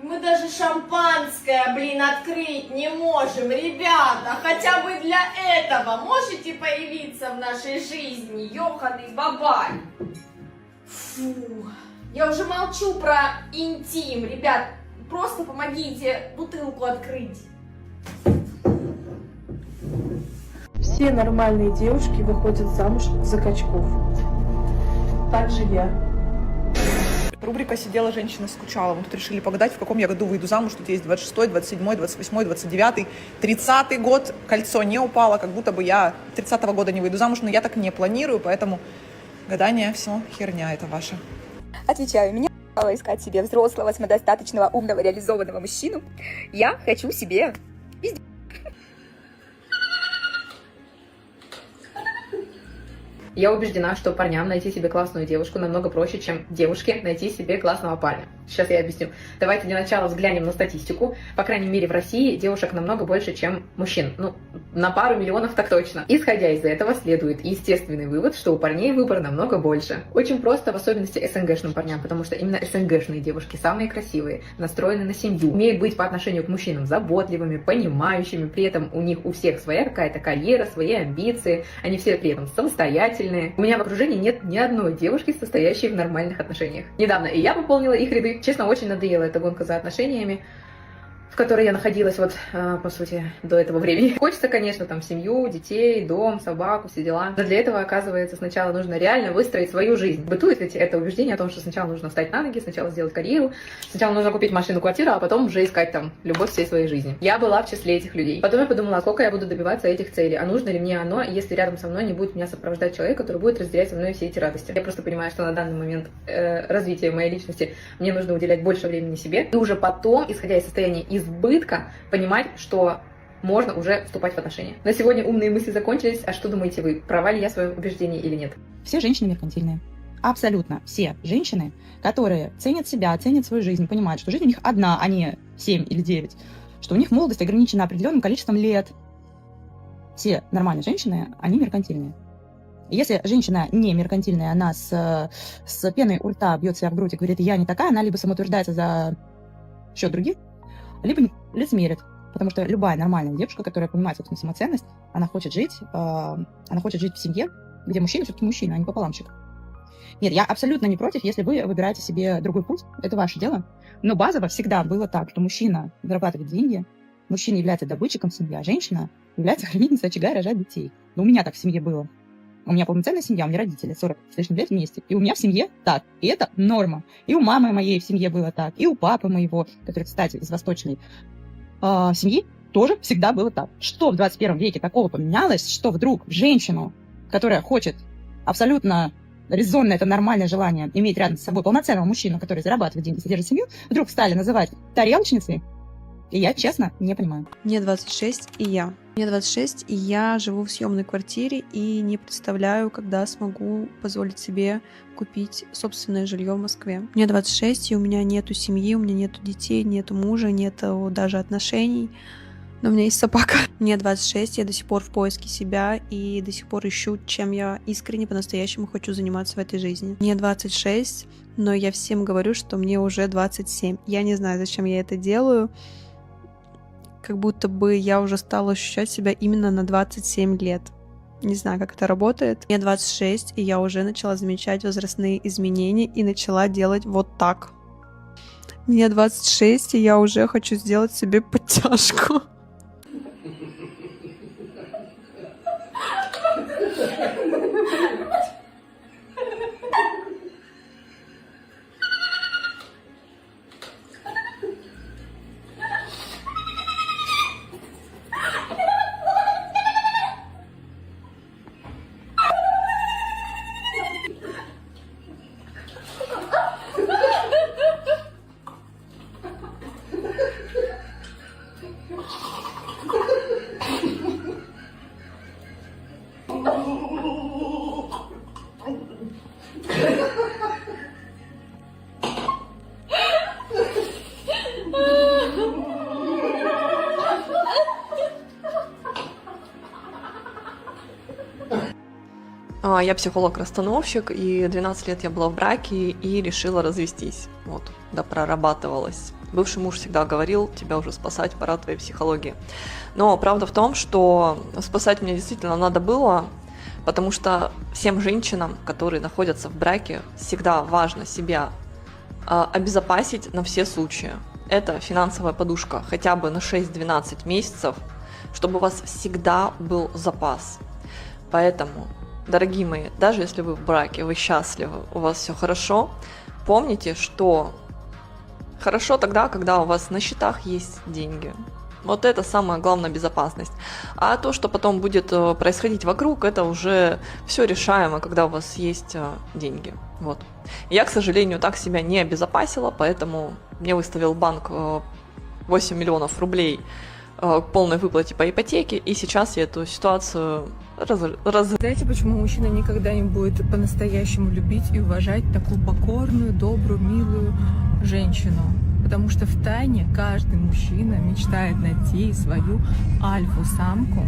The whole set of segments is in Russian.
Мы даже шампанское, блин, открыть не можем, ребята. Хотя бы для этого можете появиться в нашей жизни, ёханый бабай. Фу, я уже молчу про интим, ребят. Просто помогите бутылку открыть. Все нормальные девушки выходят замуж за качков. Так же я. Рубрика «Сидела женщина, скучала». Мы тут решили погадать, в каком я году выйду замуж. Тут есть 26-й, 27-й, 28-й, 29-й, 30-й год. Кольцо не упало, как будто бы я 30-го года не выйду замуж, но я так не планирую, поэтому гадание все херня это ваша. Отвечаю, меня искать себе взрослого, самодостаточного, умного, реализованного мужчину. Я хочу себе везде. Я убеждена, что парням найти себе классную девушку намного проще, чем девушке найти себе классного парня. Сейчас я объясню. Давайте для начала взглянем на статистику. По крайней мере, в России девушек намного больше, чем мужчин. Ну, на пару миллионов так точно. Исходя из этого, следует естественный вывод, что у парней выбор намного больше. Очень просто, в особенности СНГшным парням, потому что именно СНГшные девушки самые красивые, настроены на семью, умеют быть по отношению к мужчинам заботливыми, понимающими, при этом у них у всех своя какая-то карьера, свои амбиции, они все при этом самостоятельные. У меня в окружении нет ни одной девушки, состоящей в нормальных отношениях. Недавно и я пополнила их ряды. Честно, очень надоела эта гонка за отношениями, в которой я находилась вот, по сути, до этого времени. Хочется, конечно, там семью, детей, дом, собаку, все дела. Но для этого, оказывается, сначала нужно реально выстроить свою жизнь. Бытует ведь это убеждение о том, что сначала нужно встать на ноги, сначала сделать карьеру, сначала нужно купить машину, квартиру, а потом уже искать там любовь всей своей жизни. Я была в числе этих людей. Потом я подумала, сколько я буду добиваться этих целей, а нужно ли мне оно, если рядом со мной не будет меня сопровождать человек, который будет разделять со мной все эти радости. Я просто понимаю, что на данный момент развития моей личности мне нужно уделять больше времени себе. И уже потом, исходя из состояния избытка, понимать, что можно уже вступать в отношения. На сегодня умные мысли закончились. А что думаете вы? Права ли я в своем убеждении или нет? Все женщины меркантильные. Абсолютно все женщины, которые ценят себя, ценят свою жизнь, понимают, что жизнь у них одна, а не 7 или 9, что у них молодость ограничена определенным количеством лет. Все нормальные женщины, они меркантильные. Если женщина не меркантильная, она с пеной у рта бьет себя в грудь и говорит, я не такая, она либо самоутверждается за счет других, либо лицемерит. Потому что любая нормальная девушка, которая понимает собственную самоценность, она хочет жить в семье, где мужчина все-таки мужчина, а не пополамчик. Нет, я абсолютно не против, если вы выбираете себе другой путь, это ваше дело. Но базово всегда было так, что мужчина зарабатывает деньги, мужчина является добытчиком семьи, а женщина является хранительницей очага и рожает детей. Но у меня так в семье было. У меня полноценная семья, у меня родители 40 с лишним лет вместе. И у меня в семье так. И это норма. И у мамы моей в семье было так. И у папы моего, который, кстати, из восточной семьи, тоже всегда было так. Что в 21 веке такого поменялось, что вдруг женщину, которая хочет абсолютно резонно, это нормальное желание, иметь рядом с собой полноценного мужчину, который зарабатывает деньги, содержит семью, вдруг стали называть тарелочницей, и я, честно, не понимаю. Мне 26, и я. Мне 26, и я живу в съемной квартире и не представляю, когда смогу позволить себе купить собственное жилье в Москве. Мне 26, и у меня нету семьи, у меня нету детей, нету мужа, нету даже отношений. Но у меня есть собака. Мне 26, я до сих пор в поиске себя и до сих пор ищу, чем я искренне по-настоящему хочу заниматься в этой жизни. Мне 26, но я всем говорю, что мне уже 27. Я не знаю, зачем я это делаю. Как будто бы я уже стала ощущать себя именно на 27 лет. Не знаю, как это работает. Мне 26, и я уже начала замечать возрастные изменения и начала делать вот так. Мне 26, и я уже хочу сделать себе подтяжку. Я психолог-расстановщик, и 12 лет я была в браке и решила развестись. Вот, да, прорабатывалась. Бывший муж всегда говорил, тебя уже спасать пора твоей психологии. Но правда в том, что спасать мне действительно надо было, потому что всем женщинам, которые находятся в браке, всегда важно себя обезопасить на все случаи. Это финансовая подушка хотя бы на 6-12 месяцев, чтобы у вас всегда был запас. Поэтому, дорогие мои, даже если вы в браке, вы счастливы, у вас все хорошо, помните, что хорошо тогда, когда у вас на счетах есть деньги. Вот это самая главная безопасность. А то, что потом будет происходить вокруг, это уже все решаемо, когда у вас есть деньги. Вот. Я, к сожалению, так себя не обезопасила, поэтому мне выставил банк 8 миллионов рублей к полной выплате по ипотеке, и сейчас я эту ситуацию Знаете, почему мужчина никогда не будет по-настоящему любить и уважать такую покорную, добрую, милую женщину? Потому что в тайне каждый мужчина мечтает найти свою альфу-самку,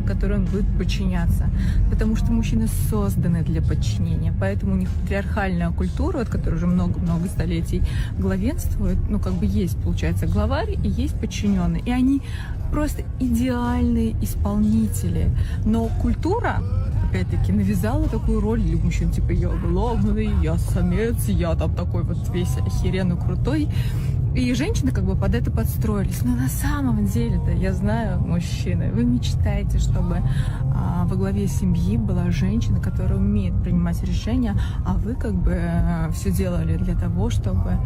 которой он будет подчиняться. Потому что мужчины созданы для подчинения. Поэтому у них патриархальная культура, от которой уже много-много столетий главенствует, ну как бы есть, получается, главарь и есть подчиненный. И они просто идеальные исполнители. Но культура, опять-таки, навязала такую роль для мужчин, типа я главный, я самец, я там такой вот весь охеренно крутой. И женщины как бы под это подстроились. Но на самом деле-то, я знаю, мужчины, вы мечтаете, чтобы во главе семьи была женщина, которая умеет принимать решения, а вы как бы все делали для того, чтобы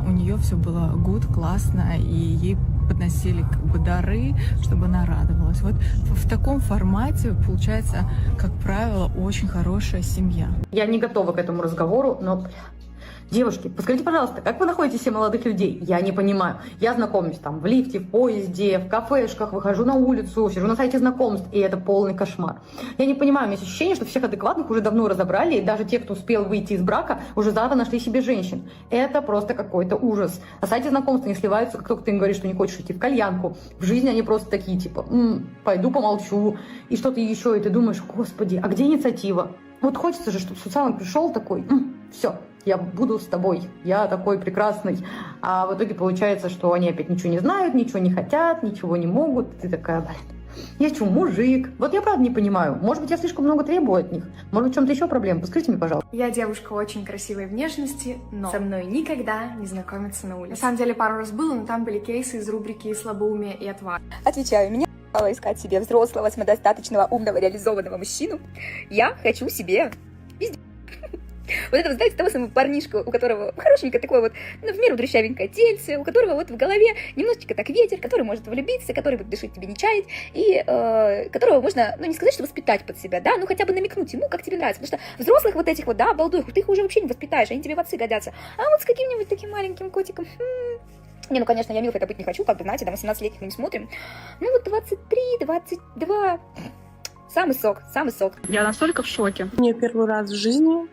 у нее все было good, классно, и ей подносили как бы дары, чтобы она радовалась. Вот в таком формате получается, как правило, очень хорошая семья. Я не готова к этому разговору, но... Девушки, подскажите, пожалуйста, как вы находите себе молодых людей? Я не понимаю. Я знакомлюсь там в лифте, в поезде, в кафешках, выхожу на улицу, сижу на сайте знакомств, и это полный кошмар. Я не понимаю, у меня есть ощущение, что всех адекватных уже давно разобрали, и даже те, кто успел выйти из брака, уже завтра нашли себе женщин. Это просто какой-то ужас. На сайте знакомств они сливаются, как только ты им говоришь, что не хочешь идти в кальянку. В жизни они просто такие, типа, пойду помолчу, и что-то еще, и ты думаешь, господи, а где инициатива? Вот хочется же, чтобы социалом пришел такой, все. Я буду с тобой, я такой прекрасный. А в итоге получается, что они опять ничего не знают, ничего не хотят, ничего не могут. И ты такая, блин, я что, мужик? Вот я правда не понимаю. Может быть, я слишком много требую от них? Может быть, в чем-то еще проблема? Подскажите мне, пожалуйста. Я девушка очень красивой внешности, но со мной никогда не знакомятся на улице. На самом деле, пару раз было, но там были кейсы из рубрики «Слабоумие и отвага». Отвечаю, меня искать себе взрослого, самодостаточного, умного, реализованного мужчину. Я хочу себе везде. Вот это, знаете, того самого парнишка, у которого хорошенькое такое вот, ну, в меру дрыщавенькое тельце, у которого вот в голове немножечко так ветер, который может влюбиться, который будет дышать тебе не чаять, и которого можно, ну, не сказать, что воспитать под себя, да, ну, хотя бы намекнуть ему, как тебе нравится, потому что взрослых вот этих вот, да, балдуев, ты их уже вообще не воспитаешь, они тебе в отцы годятся, а вот с каким-нибудь таким маленьким котиком, Не, ну, конечно, я милфой-то быть не хочу, как бы, знаете, да, 18-летних мы не смотрим, ну, вот 23, 22, самый сок, самый сок. Я настолько в шоке. Мне первый раз в жизни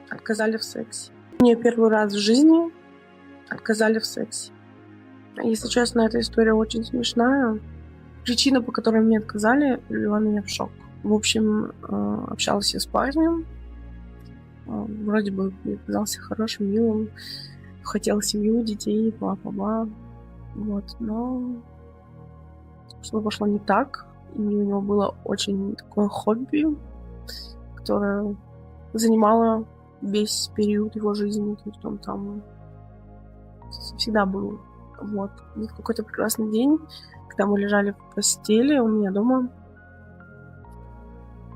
отказали в сексе. Мне первый раз в жизни отказали в сексе. Если честно, эта история очень смешная. Причина, по которой мне отказали, привела меня в шок. В общем, общалась я с парнем. Вроде бы мне казался хорошим, милым. Хотел семью, детей, бла-бла-бла. Вот, но что пошло не так. И у него было очень такое хобби, которое занимало весь период его жизни, то есть он там всегда был. Вот. И в какой-то прекрасный день, когда мы лежали в постели у меня дома,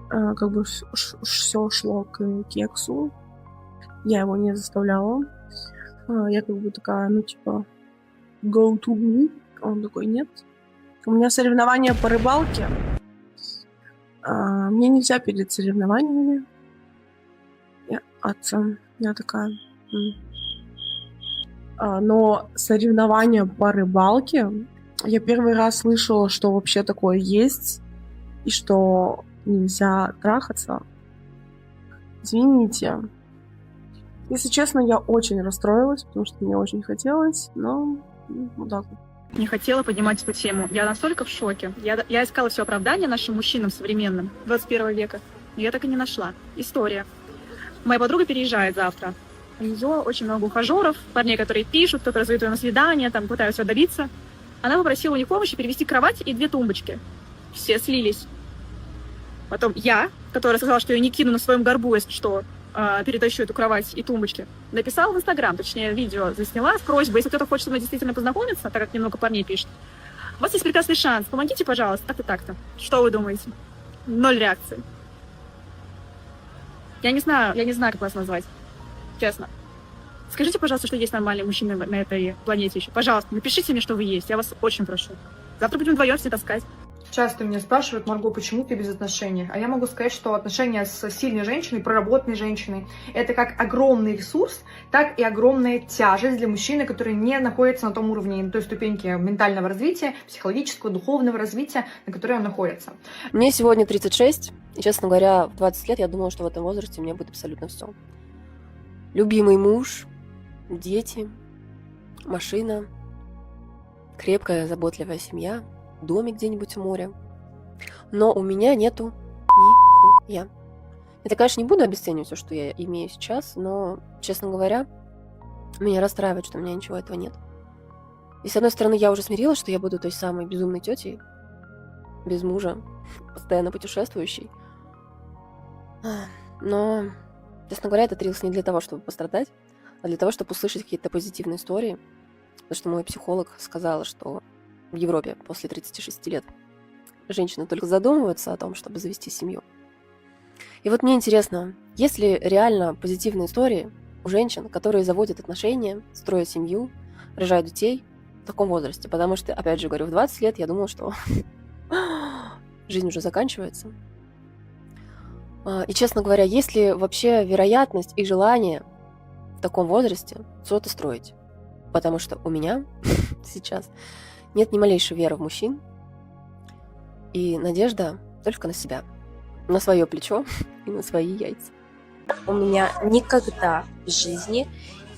как бы все шло к кексу. Я его не заставляла. Я как бы такая, ну типа, go to me. Он такой, нет. У меня соревнования по рыбалке. Мне нельзя перед соревнованиями. Я такая... Но соревнования по рыбалке... Я первый раз слышала, что вообще такое есть. И что нельзя трахаться. Извините. Если честно, я очень расстроилась, потому что мне очень хотелось. Но вот так вот. Не хотела поднимать эту тему. Я настолько в шоке. Я искала все оправдания нашим мужчинам современным 21 века. но я так и не нашла. История. Моя подруга переезжает завтра. У нее очень много ухажеров, парней, которые пишут, которые зовут ее на свидание, там пытаются добиться. Она попросила у них помощи перевести кровать и 2 тумбочки. Все слились. Потом я, которая сказала, что я не кину на своем горбу, если что, перетащу эту кровать и тумбочки, написала в Инстаграм, точнее, видео засняла с просьбой, если кто-то хочет со мной действительно познакомиться, так как немного парней пишет, у вас есть прекрасный шанс, помогите, пожалуйста, так-то, так-то. Что вы думаете? 0 реакции. Я не знаю, как вас назвать, честно. Скажите, пожалуйста, что есть нормальные мужчины на этой планете еще. Пожалуйста, напишите мне, что вы есть, я вас очень прошу. Завтра будем вдвоем все таскать. Часто меня спрашивают: Марго, почему ты без отношений? А я могу сказать, что отношения с сильной женщиной, проработанной женщиной, это как огромный ресурс, так и огромная тяжесть для мужчины, который не находится на том уровне, на той ступеньке ментального развития, психологического, духовного развития, на которой он находится. Мне сегодня 36, и, честно говоря, в 20 лет я думала, что в этом возрасте у меня будет абсолютно все. Любимый муж, дети, машина, крепкая, заботливая семья, домик где-нибудь у моря. Но у меня нету нихуя. Это, конечно, не буду обесценивать все, что я имею сейчас, но, честно говоря, меня расстраивает, что у меня ничего этого нет. И, с одной стороны, я уже смирилась, что я буду той самой безумной тетей, без мужа, постоянно путешествующей. Но, честно говоря, этот рилс не для того, чтобы пострадать, а для того, чтобы услышать какие-то позитивные истории. Потому что мой психолог сказала, что в Европе после 36 лет женщины только задумываются о том, чтобы завести семью. И вот мне интересно, есть ли реально позитивные истории у женщин, которые заводят отношения, строят семью, рожают детей в таком возрасте? Потому что, опять же говорю, в 20 лет я думала, что жизнь уже заканчивается. И, честно говоря, есть ли вообще вероятность и желание в таком возрасте что-то строить? Потому что у меня сейчас нет ни малейшей веры в мужчин и надежда только на себя, на свое плечо и на свои яйца. У меня никогда в жизни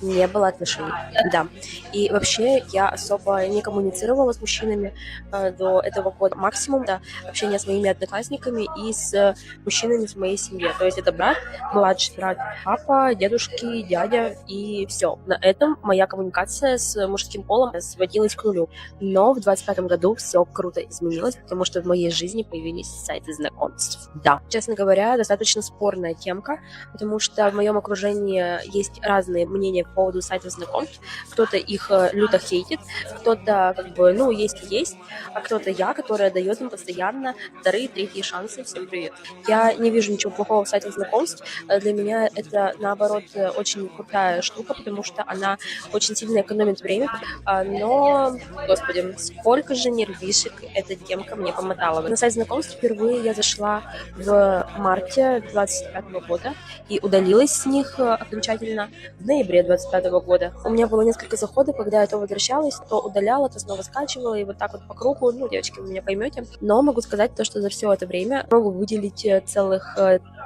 не было отношений, да. И вообще я особо не коммуницировала с мужчинами до этого года. Максимум, да, общение с моими одноклассниками и с мужчинами в моей семье. То есть это брат, младший брат, папа, дедушки, дядя и все. На этом моя коммуникация с мужским полом сводилась к нулю. Но в 25-м году все круто изменилось, потому что в моей жизни появились сайты знакомств. Да, честно говоря, достаточно спорная темка, потому что в моем окружении есть разные мнения по поводу сайтов знакомств. Кто-то их люто хейтит, кто-то как бы, ну, есть и есть, а кто-то я, которая дает им постоянно вторые, третьи шансы. Всем привет. Я не вижу ничего плохого в сайтах знакомств. Для меня это, наоборот, очень крутая штука, потому что она очень сильно экономит время. Но, господи, сколько же нервишек эта темка мне помотала. На сайт знакомств впервые я зашла в марте 25 года и удалилась с них окончательно в ноябре 25 года. У меня было несколько заходов, когда я то возвращалась, то удаляла, то снова скачивала, и вот так вот по кругу. Ну, девочки, вы меня поймете. Но могу сказать то, что за все это время могу выделить целых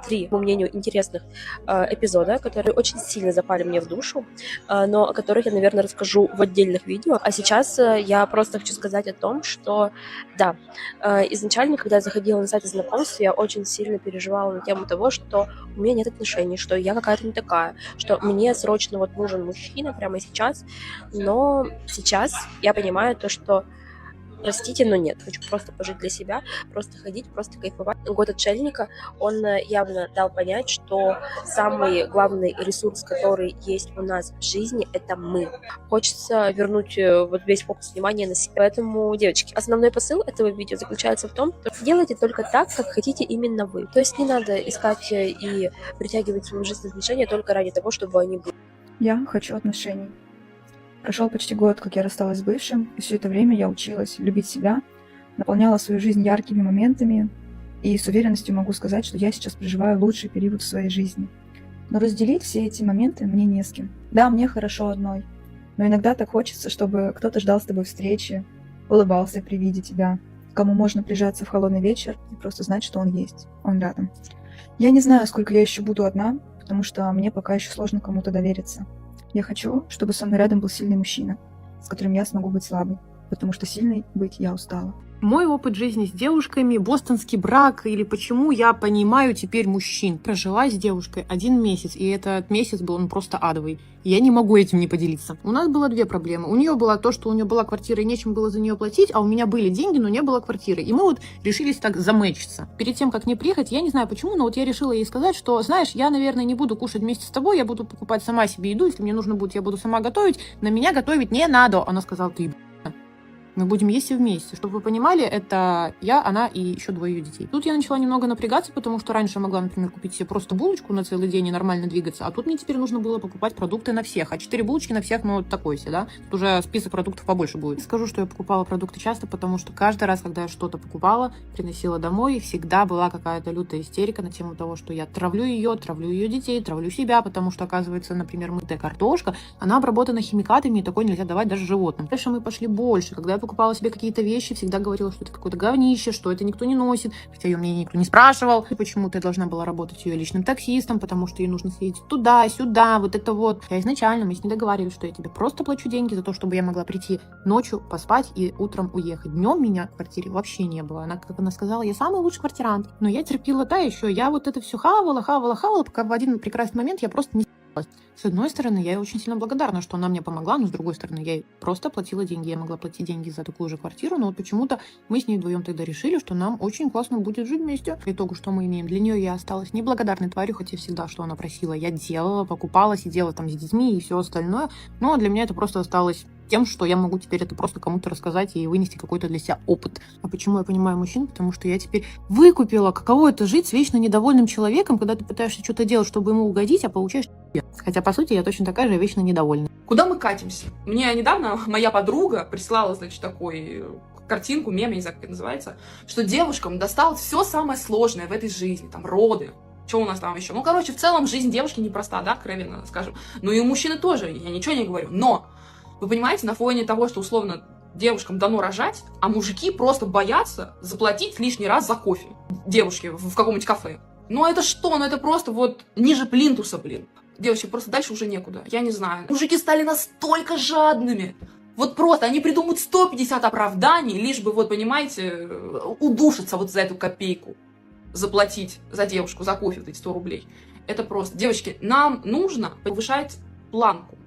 3, по моему мнению, интересных эпизода, которые очень сильно запали мне в душу, но о которых я, наверное, расскажу в отдельных видео. А сейчас я просто хочу сказать о том, что, да, изначально, когда я заходила на сайты знакомств, я очень сильно переживала на тему того, что у меня нет отношений, что я какая-то не такая, что мне срочно вот нужен мужчина прямо сейчас. Но сейчас я понимаю то, что простите, но нет. Хочу просто пожить для себя, просто ходить, просто кайфовать. Год отшельника, он явно дал понять, что самый главный ресурс, который есть у нас в жизни, это мы. Хочется вернуть вот весь фокус внимания на себя. Поэтому, девочки, основной посыл этого видео заключается в том, что делайте только так, как хотите именно вы. То есть не надо искать и притягивать в свою жизнь отношения только ради того, чтобы они были. Я хочу отношений. Прошел почти год, как я рассталась с бывшим, и все это время я училась любить себя, наполняла свою жизнь яркими моментами, и с уверенностью могу сказать, что я сейчас проживаю лучший период в своей жизни. Но разделить все эти моменты мне не с кем. Да, мне хорошо одной, но иногда так хочется, чтобы кто-то ждал с тобой встречи, улыбался при виде тебя, кому можно прижаться в холодный вечер и просто знать, что он есть, он рядом. Я не знаю, сколько я еще буду одна, потому что мне пока еще сложно кому-то довериться. Я хочу, чтобы со мной рядом был сильный мужчина, с которым я смогу быть слабой. потому что сильной быть я устала. Мой опыт жизни с девушками, бостонский брак, или почему я понимаю теперь мужчин. Прожила с девушкой 1 месяц, и этот месяц был он просто адовый. Я не могу этим не поделиться. У нас было 2 проблемы. У нее было то, что у нее была квартира и нечем было за нее платить, а у меня были деньги, но не было квартиры. И мы вот решились так заметчиться. Перед тем, как не приехать, я не знаю почему, но вот я решила ей сказать, что, знаешь, я, наверное, не буду кушать вместе с тобой, я буду покупать сама себе еду, если мне нужно будет, я буду сама готовить, на меня готовить не надо. Она сказала: ты мы будем есть все вместе. Чтобы вы понимали, это я, она и еще 2 ее детей. Тут я начала немного напрягаться, потому что раньше я могла, например, купить себе просто булочку на целый день и нормально двигаться, а тут мне теперь нужно было покупать продукты на всех. А 4 булочки на всех, ну, такой себе, да? Тут уже список продуктов побольше будет. Скажу, что я покупала продукты часто, потому что каждый раз, когда я что-то покупала, приносила домой, всегда была какая-то лютая истерика на тему того, что я травлю ее детей, травлю себя, потому что, оказывается, например, мытая картошка, она обработана химикатами, и такой нельзя давать даже животным. Дальше мы пошли больше. Когда я покупала себе какие-то вещи, всегда говорила, что это какое-то говнище, что это никто не носит, хотя ее мне никто не спрашивал. И почему-то я должна была работать ее личным таксистом, потому что ей нужно съездить туда, сюда, вот это вот. Я изначально, мы с ней договаривались, что я тебе просто плачу деньги за то, чтобы я могла прийти ночью, поспать и утром уехать. Днем меня в квартире вообще не было. Она, как она сказала, я самый лучший квартирант. Но я терпела, да, еще. Я вот это все хавала, пока в один прекрасный момент я просто не с одной стороны, я ей очень сильно благодарна, что она мне помогла, но с другой стороны, я ей просто платила деньги. Я могла платить деньги за такую же квартиру, но вот почему-то мы с ней вдвоем тогда решили, что нам очень классно будет жить вместе. По итогу, что мы имеем? Для нее я осталась неблагодарной тварью, хотя всегда, что она просила, я делала, покупала, сидела там с детьми и все остальное. Но для меня это просто осталось тем, что я могу теперь это просто кому-то рассказать и вынести какой-то для себя опыт. А почему я понимаю мужчин? Потому что я теперь выкупила, каково это жить с вечно недовольным человеком, когда ты пытаешься что-то делать, чтобы ему угодить, а получаешь ***. Хотя, по сути, я точно такая же вечно недовольна. Куда мы катимся? Мне недавно моя подруга прислала, значит, такой картинку, мем, я не знаю, как это называется, что девушкам досталось все самое сложное в этой жизни, там, роды. Что у нас там еще? Ну, короче, в целом жизнь девушки непроста, да, откровенно скажем. Ну и у мужчины тоже, я ничего не говорю. Но, вы понимаете, на фоне того, что, условно, девушкам дано рожать, а мужики просто боятся заплатить лишний раз за кофе девушке в каком-нибудь кафе. Ну это что? Ну это просто вот ниже плинтуса, блин. Девочки, просто дальше уже некуда. Я не знаю. Мужики стали настолько жадными. Вот просто они придумают 150 оправданий, лишь бы, вот понимаете, удушиться вот за эту копейку. Заплатить за девушку, за кофе, вот эти 100 рублей. Это просто. Девочки, нам нужно повышать планку.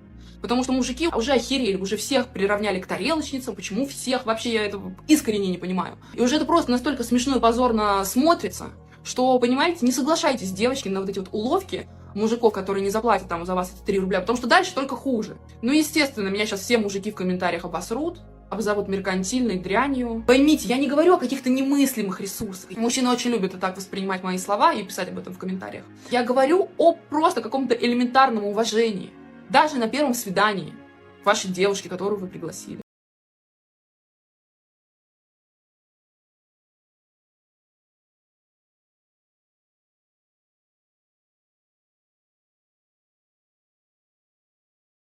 Потому что мужики уже охерели, уже всех приравняли к тарелочницам. Почему всех? Вообще я это искренне не понимаю. И уже это просто настолько смешно и позорно смотрится, что, понимаете, не соглашайтесь, девочки, на вот эти вот уловки мужиков, которые не заплатят там за вас эти 3 рубля, потому что дальше только хуже. Ну, естественно, меня сейчас все мужики в комментариях обосрут, обзовут меркантильной дрянью. Поймите, я не говорю о каких-то немыслимых ресурсах. Мужчины очень любят так воспринимать мои слова и писать об этом в комментариях. Я говорю о просто каком-то элементарном уважении. Даже на первом свидании вашей девушки, которую вы пригласили.